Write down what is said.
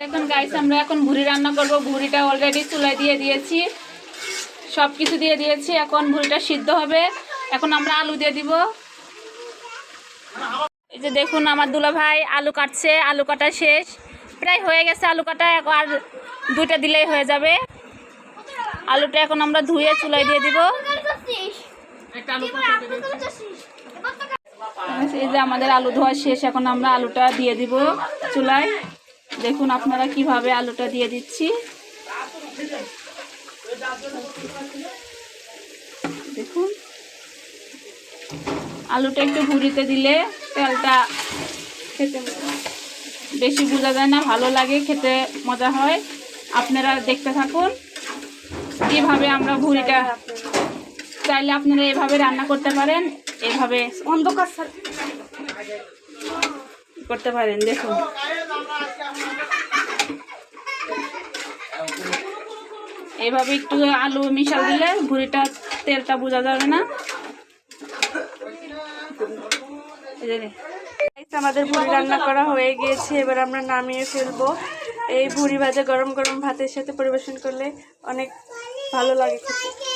এখন গাইস আমরা এখন ভুড়ি রান্না করব। ভুড়িটা অলরেডি চুলায় দিয়ে দিয়েছি, সব কিছু দিয়ে দিয়েছি। এখন ভুড়িটা সিদ্ধ হবে। এখন আমরা আলু দিয়ে দিব। এই যে দেখুন আমার দুলা ভাই আলু কাটছে, আলু কাটা শেষ, প্রায় হয়ে গেছে আলু কাটা, আর 2টা দিলেই হয়ে যাবে। আলুটা এখন আমরা ধুয়ে চুলায় দিয়ে দিব। এই যে আমাদের আলু ধোয়া শেষ, এখন আমরা আলুটা দিয়ে দিব চুলায়। দেখুন আপনারা কিভাবে আলুটা দিয়ে দিচ্ছি। দেখুন আলুটা একটু ভুড়িতে দিলে তেলটা খেতে বেশি বোঝা যায় না, ভালো লাগে, খেতে মজা হয়। আপনারা দেখতে থাকুন কিভাবে আমরা ভুড়িটা, চাইলে আপনারা এভাবে রান্না করতে পারেন, এভাবে অন্ধকার করতে পারেন। দেখুন এইভাবে একটু আলু মিশাল দিলে ভুড়িটা তেলটা বোঝা যাবে না। আমাদের ভুড়ি রান্না করা হয়ে গিয়েছে, এবার আমরা নামিয়ে ফেলবো। এই ভুড়ি ভাজা গরম গরম ভাতের সাথে পরিবেশন করলে অনেক ভালো লাগে খেতে।